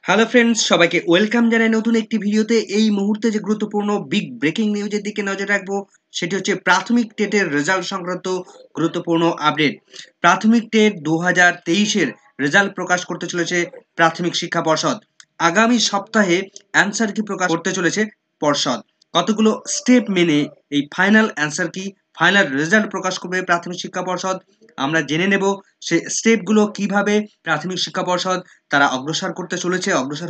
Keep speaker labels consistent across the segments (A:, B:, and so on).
A: Hello friends, সবাইকে welcome জানাই নতুন একটি ভিডিওতে। এই মুহূর্তে যে গুরুত্বপূর্ণ বিগ ব্রেকিং নিউজের দিকে নজর রাখবো সেটি হচ্ছে প্রাথমিক টেটের রেজাল্ট সংক্রান্ত গুরুত্বপূর্ণ আপডেট। প্রাথমিক টেট 2023-এর রেজাল্ট প্রকাশ করতে চলেছে প্রাথমিক শিক্ষা পর্ষদ। আগামী সপ্তাহে অ্যান্সার কি প্রকাশ করতে চলেছে পর্ষদ। কতগুলো স্টেপ মেনে এই ফাইনাল অ্যান্সার কি, ফাইনাল রেজাল্ট প্রকাশ করবে প্রাথমিক শিক্ষা পর্ষদ। আমরা জেনে নেব সে স্টেপগুলো কিভাবে প্রাথমিক শিক্ষা পর্ষদ তারা অগ্রসর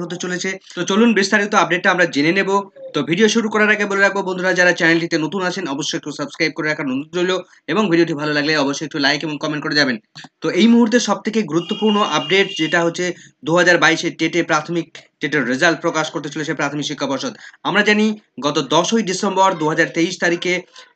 A: হতে চলেছে। তো চলুন বিস্তারিত আপডেটটা আমরা জেনে নেব। তো ভিডিও শুরু করার আগে বলে রাখবো, বন্ধুরা যারা চ্যানেলটিতে নতুন আছেন অবশ্যই একটু সাবস্ক্রাইব করে রাখার অনুরোধ রইল, এবং ভিডিওটি ভালো লাগলে অবশ্যই একটু লাইক এবং কমেন্ট করে যাবেন। তো এই মুহূর্তে সব থেকে গুরুত্বপূর্ণ আপডেট যেটা হচ্ছে 2022-এর প্রাথমিক টেটের রেজাল্ট প্রকাশ করতে চলেছে প্রাথমিক শিক্ষা পর্ষদ। আমরা জানি গত 10ই ডিসেম্বর 2023 তারিখে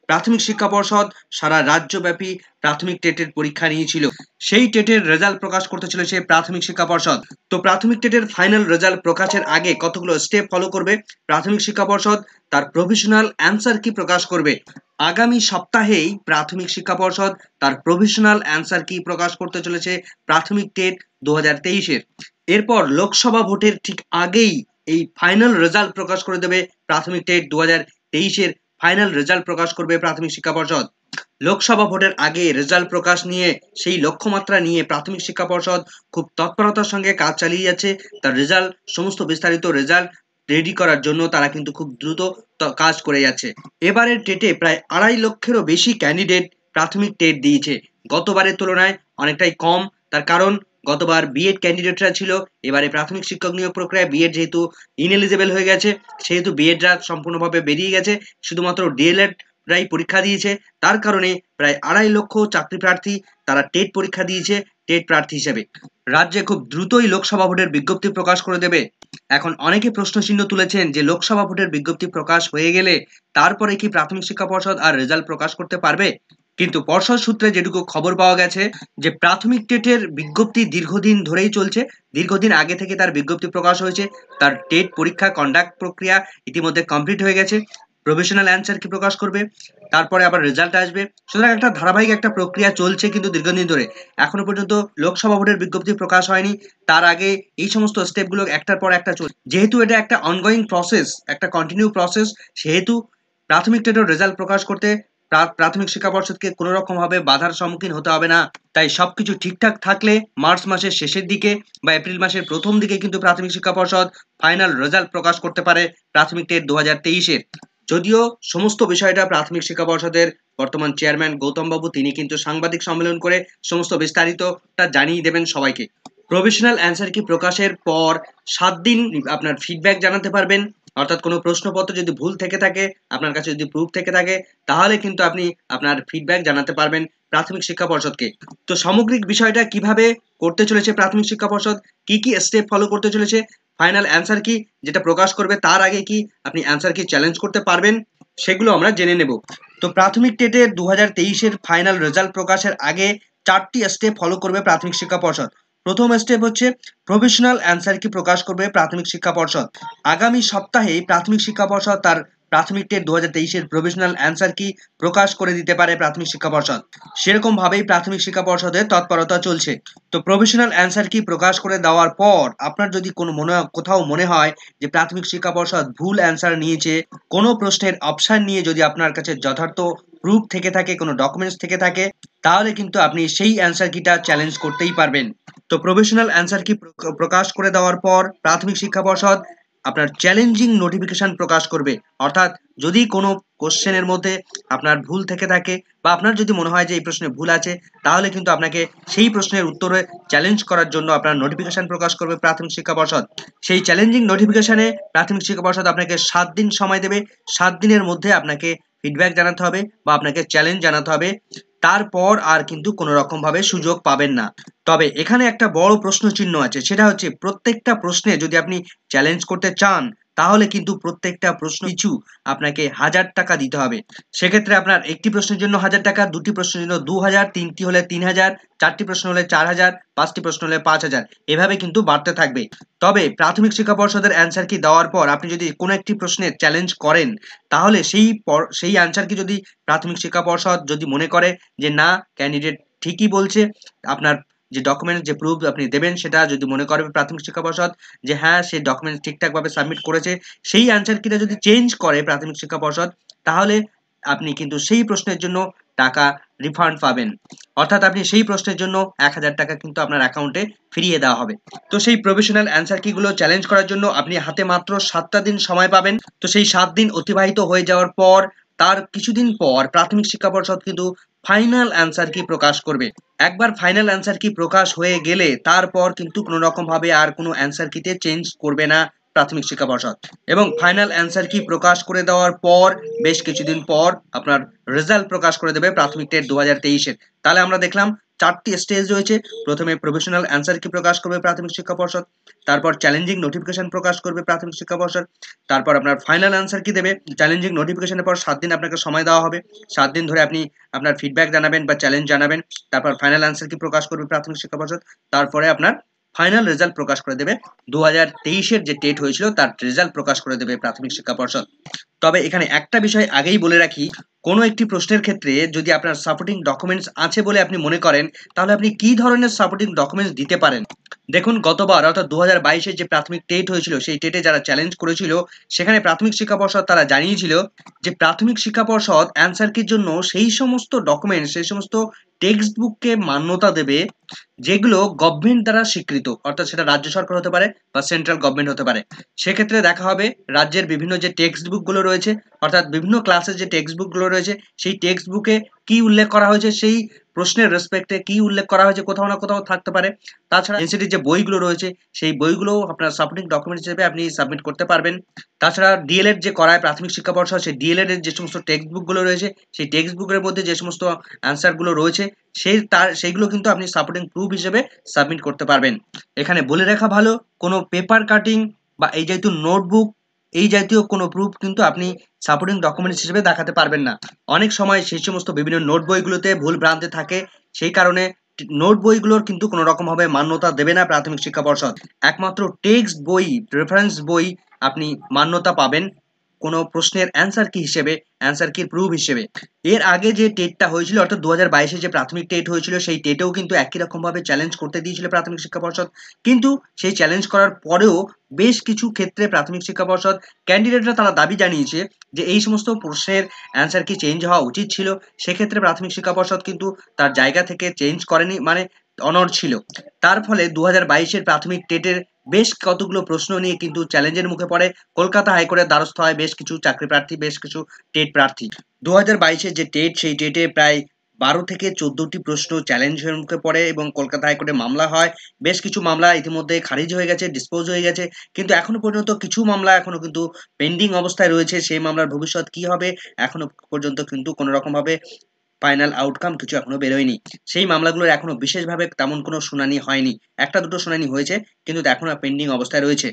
A: প্রাথমিক শিক্ষা পর্ষদ সারা রাজ্যব্যাপী প্রাথমিক টেটের পরীক্ষা নিয়েছিল। সেই টেটের রেজাল্ট প্রকাশ করতে চলেছে প্রাথমিক শিক্ষা পর্ষদ। তো প্রাথমিক টেটের ফাইনাল রেজাল্ট প্রকাশের আগে কতগুলো স্টেপ ফলো করবে প্রাথমিক শিক্ষা পর্ষদ, তার প্রভিশনাল অ্যান্সার কি প্রকাশ করবে। আগামী সপ্তাহেই প্রাথমিক শিক্ষা পর্ষদ তার প্রভিশনাল অ্যান্সার কি প্রকাশ করতে চলেছে প্রাথমিক টেট 2023-এর। এরপর লোকসভা ভোটের ঠিক আগেই এই ফাইনাল রেজাল্ট প্রকাশ করে দেবে প্রাথমিক টেট 2023-এর। ফাইনাল রেজাল্ট প্রকাশ করবে প্রাথমিক শিক্ষা পর্ষদ। লোকসভা ভোটের আগে রেজাল্ট প্রকাশ নিয়ে, সেই লক্ষ্যমাত্রা নিয়ে প্রাথমিক শিক্ষা পর্ষদ খুব তৎপরতার সঙ্গে কাজ চালিয়ে যাচ্ছে। তার রেজাল্ট, সমস্ত বিস্তারিত রেজাল্ট রেডি করার জন্য তারা কিন্তু খুব দ্রুত কাজ করে যাচ্ছে। এবারের টেটে প্রায় 2.5 লক্ষেরও বেশি ক্যান্ডিডেট প্রাথমিক টেট দিয়েছে। গতবারের তুলনায় অনেকটাই কম। তার কারণ গতবার বিএড ক্যান্ডিডেটরা ছিল, এবারে প্রাথমিক শিক্ষক নিয়োগ প্রক্রিয়ায় বিএড যেহেতু ইনএলিজেবল হয়ে গেছে, সেহেতু বিএডরা সম্পূর্ণভাবে বেরিয়ে গেছে, শুধুমাত্র ডিএলএড রাই পরীক্ষা দিয়েছে। তার কারণে প্রায় 2.5 লক্ষ চাকরি প্রার্থী তারা টেট পরীক্ষা দিয়েছে টেট প্রার্থী হিসেবে। রাজ্যে খুব দ্রুতই লোকসভা ভোটের বিজ্ঞপ্তি প্রকাশ করে দেবে। এখন অনেকে প্রশ্নচিহ্ন তুলেছেন যে লোকসভা ভোটের বিজ্ঞপ্তি প্রকাশ হয়ে গেলে তারপরে কি প্রাথমিক শিক্ষা পর্ষদ আর রেজাল্ট প্রকাশ করতে পারবে। কিন্তু পর্ষদ সূত্রে যেটুকু খবর পাওয়া গেছে যে প্রাথমিক টেটের বিজ্ঞপ্তি দীর্ঘদিন ধরেই চলছে, দীর্ঘদিন আগে থেকে তার বিজ্ঞপ্তি প্রকাশ হয়েছে। তার টেট পরীক্ষা কন্ডাক্ট প্রক্রিয়া ইতিমধ্যে কমপ্লিট হয়ে গেছে। প্রভিশনাল অ্যান্সার কি প্রকাশ করবে, তারপরে আবার রেজাল্ট আসবে। সুতরাং একটা ধারাবাহিক একটা প্রক্রিয়া চলছে কিন্তু দীর্ঘদিন ধরে। এখনো পর্যন্ত লোকসভা ভোটের বিজ্ঞপ্তি প্রকাশ হয়নি, তার আগে এই সমস্ত স্টেপগুলো একটার পর একটা চলছে। যেহেতু এটা একটা অনগোয়িং প্রসেস, একটা কন্টিনিউ প্রসেস, সেহেতু প্রাথমিক টেটের রেজাল্ট প্রকাশ করতে প্রাথমিক শিক্ষা পর্ষদকে কোনো রকম ভাবে বাধার সম্মুখীন হতে হবে না। তাই সবকিছু ঠিকঠাক থাকলে মার্চ মাসের শেষের দিকে বা এপ্রিল মাসের প্রথম দিকে কিন্তু প্রাথমিক শিক্ষা পর্ষদ ফাইনাল রেজাল্ট প্রকাশ করতে পারে প্রাথমিক টেট 2023-এর। যদিও সমস্ত বিষয়টা প্রাথমিক শিক্ষা পর্ষদের বর্তমান চেয়ারম্যান গৌতম বাবু তিনি কিন্তু সাংবাদিক সম্মেলন করে সমস্ত বিস্তারিতটা জানিয়ে দেবেন সবাইকে। প্রভিশনাল অ্যান্সার কি প্রকাশের পর 7 দিন আপনার ফিডব্যাক জানাতে পারবেন। অর্থাৎ কোনো প্রশ্নপত্র যদি ভুল থেকে থাকে, আপনার কাছে যদি প্রুফ থেকে থাকে, তাহলে কিন্তু আপনি আপনার ফিডব্যাক জানাতে পারবেন প্রাথমিক শিক্ষা পর্ষদকে। তো সামগ্রিক বিষয়টা কিভাবে করতে চলেছে প্রাথমিক শিক্ষা পর্ষদ, কি কি স্টেপ ফলো করতে চলেছে, ফাইনাল অ্যান্সার কি যেটা প্রকাশ করবে তার আগে কি আপনি অ্যান্সার কি চ্যালেঞ্জ করতে পারবেন, সেগুলো আমরা জেনে নেব। তো প্রাথমিক টেটের 2023-এর ফাইনাল রেজাল্ট প্রকাশের আগে 4টি স্টেপ ফলো করবে প্রাথমিক শিক্ষা পর্ষদ। প্রথম স্টেপ হচ্ছে প্রভিশনাল অ্যান্সার কি প্রকাশ করবে প্রাথমিক শিক্ষা পর্ষদ। আগামী সপ্তাহে প্রাথমিক শিক্ষা পর্ষদ তার প্রাথমিক টেট 2023-এর প্রভিশনাল অ্যান্সার কি প্রকাশ করে দিতে পারে প্রাথমিক শিক্ষা পর্ষদ। সেরকম ভাবেই প্রাথমিক শিক্ষা পর্ষদের তৎপরতা চলছে। তো প্রভিশনাল অ্যান্সার কি প্রকাশ করে দেওয়ার পর আপনার যদি কোথাও মনে হয় যে প্রাথমিক শিক্ষা পর্ষদ ভুল অ্যান্সার নিয়েছে, কোনো প্রশ্নের অপশন নিয়ে যদি আপনার কাছে যথার্থ প্রুফ থেকে থাকে, কোনো ডকুমেন্টস থেকে থাকে, তাহলে কিন্তু আপনি সেই অ্যান্সার কিটা চ্যালেঞ্জ করতেই পারবেন। তো প্রভিশনাল অ্যান্সার কি প্রকাশ করে দেওয়ার পর প্রাথমিক শিক্ষা পর্ষদ আপনার চ্যালেঞ্জিং নোটিফিকেশন প্রকাশ করবে। অর্থাৎ যদি কোনো কোশ্চেনের মধ্যে আপনার ভুল থেকে থাকে বা আপনার যদি মনে হয় যে এই প্রশ্নে ভুল আছে, তাহলে কিন্তু আপনাকে সেই প্রশ্নের উত্তরে চ্যালেঞ্জ করার জন্য আপনার নোটিফিকেশন প্রকাশ করবে প্রাথমিক শিক্ষা পর্ষদ। সেই চ্যালেঞ্জিং নোটিফিকেশনে প্রাথমিক শিক্ষা পর্ষদ আপনাকে 7 দিন সময় দেবে। 7 দিনের মধ্যে আপনাকে ফিডব্যাক জানাতে হবে বা আপনাকে চ্যালেঞ্জ জানাতে হবে। তারপর আর কিন্তু কোনো রকম ভাবে সুযোগ পাবেন না। তবে এখানে একটা বড় প্রশ্ন চিহ্ন আছে, সেটা হচ্ছে প্রত্যেকটা প্রশ্নে যদি আপনি চ্যালেঞ্জ করতে চান, তাহলে কিন্তু প্রত্যেকটা প্রশ্ন পিছু আপনাকে 1000 টাকা দিতে হবে। সেক্ষেত্রে আপনার একটি প্রশ্নের জন্য 1000 টাকা, দুটি প্রশ্নের জন্য 2000, তিনটি হলে 3000, চারটি প্রশ্ন হলে 4000, পাঁচটি প্রশ্ন হলে 5000, এভাবে কিন্তু বাড়তে থাকবে। তবে প্রাথমিক শিক্ষা পর্ষদের অ্যান্সার কি দেওয়ার পর আপনি যদি কোনো একটি প্রশ্নের চ্যালেঞ্জ করেন, তাহলে সেই অ্যান্সার কি যদি প্রাথমিক শিক্ষা পর্ষদ যদি মনে করে যে না ক্যান্ডিডেট ঠিকই বলছে, আপনার যে ডকুমেন্টস যে প্রুফ আপনি দেবেন সেটা যদি মনে করবে প্রাথমিক শিক্ষা পর্ষদ যে হ্যাঁ সেই ডকুমেন্টস ঠিকঠাকভাবে সাবমিট করেছে, সেই অ্যান্সার কিটা যদি চেঞ্জ করে প্রাথমিক শিক্ষা পর্ষদ, তাহলে আপনি কিন্তু সেই প্রশ্নের জন্য টাকা রিফান্ড পাবেন। অর্থাৎ আপনি সেই প্রশ্নের জন্য 1000 টাকা কিন্তু আপনার অ্যাকাউন্টে ফিরিয়ে দেওয়া হবে। তো সেই প্রভিশনাল অ্যান্সার কিগুলো চ্যালেঞ্জ করার জন্য আপনি হাতে মাত্র 7টা দিন সময় পাবেন। তো সেই 7 দিন অতিবাহিত হয়ে যাওয়ার পর তার কিছুদিন পর প্রাথমিক শিক্ষা পর্ষদ কিন্তু ফাইনাল অ্যান্সার কি প্রকাশ করবে। একবার ফাইনাল অ্যান্সার কি প্রকাশ হয়ে গেলে তারপর কিন্তু কোনো রকম ভাবে আর কোনো অ্যান্সার কিতে চেঞ্জ করবে না প্রাথমিক শিক্ষা পর্ষদ। এবং ফাইনাল অ্যান্সার কি প্রকাশ করে দেওয়ার পর বেশ কিছুদিন পর আপনার রেজাল্ট প্রকাশ করে দেবে প্রাথমিক টেট 2023-এর। তাহলে আমরা দেখলাম 4টি স্টেজ রয়েছে। প্রথমে প্রভিশনাল অ্যান্সার কি প্রকাশ করবে প্রাথমিক শিক্ষা পর্ষদ, তারপর চ্যালেঞ্জিং নোটিফিকেশন প্রকাশ করবে প্রাথমিক শিক্ষা পর্ষদ, তারপর আপনার ফাইনাল অ্যান্সার কি দেবে। চ্যালেঞ্জিং নোটিফিকেশনের পর 7 দিন আপনাকে সময় দেওয়া হবে। 7 দিন ধরে আপনি আপনার ফিডব্যাক জানাবেন বা চ্যালেঞ্জ জানাবেন। তারপর ফাইনাল অ্যান্সার কি প্রকাশ করবে প্রাথমিক শিক্ষা পর্ষদ। তারপরে আপনার ফাইনাল রেজাল্ট প্রকাশ করে দেবে। 2023-এর যে টেট হয়েছিল তার রেজাল্ট প্রকাশ করে দেবে প্রাথমিক শিক্ষা পর্ষদ। তবে এখানে একটা বিষয় আগেই বলে রাখি, কোনো একটি প্রশ্নের ক্ষেত্রে যদি আপনার সাপোর্টিং ডকুমেন্টস আছে বলে আপনি মনে করেন, তাহলে আপনি কি ধরনের সাপোর্টিং ডকুমেন্টস দিতে পারেন। দেখুন, গতবার অর্থাৎ 2022-এর যে প্রাথমিক টেট হয়েছিল সেই টেটে যারা চ্যালেঞ্জ করেছিল সেখানে প্রাথমিক শিক্ষা পর্ষদ তারা জানিয়েছিল যে প্রাথমিক শিক্ষা পর্ষদ অ্যান্সার কির জন্য সেই সমস্ত ডকুমেন্টস, সেই সমস্ত টেক্সট বুককে মান্যতা দেবে যেগুলো গভর্নমেন্ট দ্বারা স্বীকৃত, অর্থাৎ সেটা রাজ্য সরকার হতে পারে বা সেন্ট্রাল গভর্নমেন্ট হতে পারে। সেক্ষেত্রে দেখা হবে রাজ্যের বিভিন্ন যে টেক্সট বুকগুলো রয়েছে, অর্থাৎ বিভিন্ন ক্লাসের যে টেক্সট বুকগুলো রয়েছে সেই টেক্সট বুকে কি উল্লেখ করা হয়েছে, সেই প্রশ্নের রেসপেক্টে কি উল্লেখ করা হয়েছে কোথাও না কোথাও থাকতে পারে। তাছাড়া এনসিটির যে বইগুলো রয়েছে সেই বইগুলো আপনার সাপোর্টিং ডকুমেন্ট হিসেবে আপনি সাবমিট করতে পারবেন। তাছাড়া ডিএলএড যে করায় প্রাথমিক শিক্ষা পর্ষদ, সেই ডিএলএড এর যে সমস্ত টেক্সট বুকগুলো রয়েছে সেই টেক্সট বুকের মধ্যে যে সমস্ত অ্যান্সারগুলো রয়েছে সেইগুলো কিন্তু আপনি সাপোর্টিং প্রুফ হিসেবে সাবমিট করতে পারবেন। এখানে বলে রাখা ভালো, কোনো পেপার কাটিং বা এই জাতীয় নোটবুক, এই জাতীয় কোনো প্রুফ কিন্তু আপনি সাপোর্টিং ডকুমেন্টস হিসেবে দেখাতে পারবেন না। অনেক সময় সেই সমস্ত বিভিন্ন নোট বইগুলোতে ভুল ভ্রান্তি থাকে, সেই কারণে নোট বইগুলোর কিন্তু কোনো রকম ভাবে মান্যতা দেবে না প্রাথমিক শিক্ষা পর্ষদ। একমাত্র টেক্সট বই, রেফারেন্স বই আপনি মান্যতা পাবেন কোনো প্রশ্নের অ্যান্সার কি হিসেবে, অ্যান্সার কি প্রুফ হিসেবে। এর আগে যে টেটটা হয়েছিল অর্থাৎ 2022-এ যে প্রাথমিক টেট হয়েছিল সেই টেটেও কিন্তু একই রকম ভাবে চ্যালেঞ্জ করতে দিয়েছিল প্রাথমিক শিক্ষা পর্ষদ। কিন্তু সেই চ্যালেঞ্জ করার পরেও বেশ কিছু ক্ষেত্রে প্রাথমিক শিক্ষা পর্ষদ ক্যান্ডিডেটরা তারা দাবি জানিয়েছে যে এই সমস্ত প্রশ্নের অ্যান্সার কি চেঞ্জ হওয়া উচিত ছিল। সেক্ষেত্রে প্রাথমিক শিক্ষা পর্ষদ কিন্তু তার জায়গা থেকে চেঞ্জ করেনি, মানে অনড় ছিল। তার ফলে 2022-এর প্রাথমিক টেটের বেশ কতগুলো প্রশ্ন নিয়ে কিন্তু চ্যালেঞ্জের মুখে পড়ে কলকাতা হাইকোর্টের দ্বারস্থ হয় বেশ কিছু চাকরি প্রার্থী, বেশ কিছু টেট প্রার্থী। 2022-এর যে টেট সেই টেটে প্রায় 12 থেকে 14টি প্রশ্ন চ্যালেঞ্জের মুখে পড়ে এবং কলকাতা হাইকোর্টে মামলা হয়। বেশ কিছু মামলা ইতিমধ্যে খারিজ হয়ে গেছে, ডিসপোজ হয়ে গেছে, কিন্তু এখনো পর্যন্ত কিছু মামলা এখনো কিন্তু পেন্ডিং অবস্থায় রয়েছে। সেই মামলার ভবিষ্যৎ কি হবে এখনো পর্যন্ত কিন্তু কোনো রকম ভাবে ফাইনাল আউটকাম কিছু এখনো বেরোয়নি। সেই মামলাগুলোর এখনো বিশেষভাবে তেমন কোনো শুনানি হয়নি। একটা দুটো শুনানি হয়েছে কিন্তু এখনো পেন্ডিং অবস্থায় রয়েছে।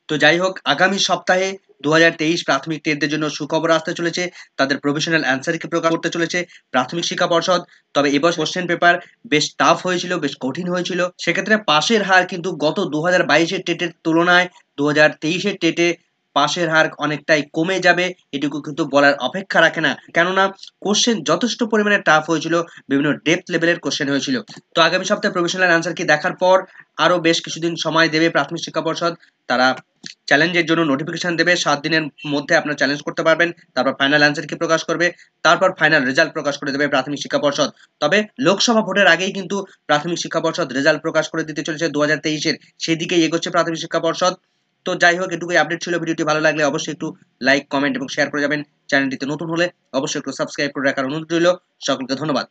A: তো যাই হোক, আগামী সপ্তাহে 2023 প্রাথমিক টেটদের জন্য সুখবর আসতে চলেছে। তাদের প্রভিশনাল অ্যান্সার কি প্রকাশ করতে চলেছে প্রাথমিক শিক্ষা পর্ষদ। তবে এবছর কোশ্চেন পেপার বেশ টাফ হয়েছিল, বেশ কঠিন হয়েছিল। সেক্ষেত্রে পাশের হার কিন্তু গত 2022-এর টেটের তুলনায় 2023-এর টেটে পাশের হার অনেকটাই কমে যাবে, এটুকু কিন্তু বলার অপেক্ষা রাখে না। কেননা কোশ্চেন যথেষ্ট পরিমাণে টাফ হয়েছিল, বিভিন্ন ডেপথ লেভেলের কোশ্চেন হয়েছিল। তো আগামী সপ্তাহে প্রভিশনাল অ্যান্সার কি দেখার পর আরো বেশ কিছুদিন সময় দেবে প্রাথমিক শিক্ষা পর্ষদ। তারা চ্যালেঞ্জের জন্য নোটিফিকেশন দেবে, 7 দিনের মধ্যে আপনারা চ্যালেঞ্জ করতে পারবেন। তারপর ফাইনাল অ্যান্সার কি প্রকাশ করবে, তারপর ফাইনাল রেজাল্ট প্রকাশ করে দেবে প্রাথমিক শিক্ষা পর্ষদ। তবে লোকসভা ভোটের আগেই কিন্তু প্রাথমিক শিক্ষা পর্ষদ রেজাল্ট প্রকাশ করে দিতে চলেছে 2023-এর, সেই দিকেই এগোচ্ছে প্রাথমিক শিক্ষা পর্ষদ। তো যাই হোক, এটুকুই আপডেট ছিল। ভিডিওটি ভালো লাগলে অবশ্যই একটু লাইক, কমেন্ট এবং শেয়ার করে যাবেন। চ্যানেলটিতে নতুন হলে অবশ্যই একটু সাবস্ক্রাইব করে রাখার অনুরোধ রইল। সকলকে ধন্যবাদ।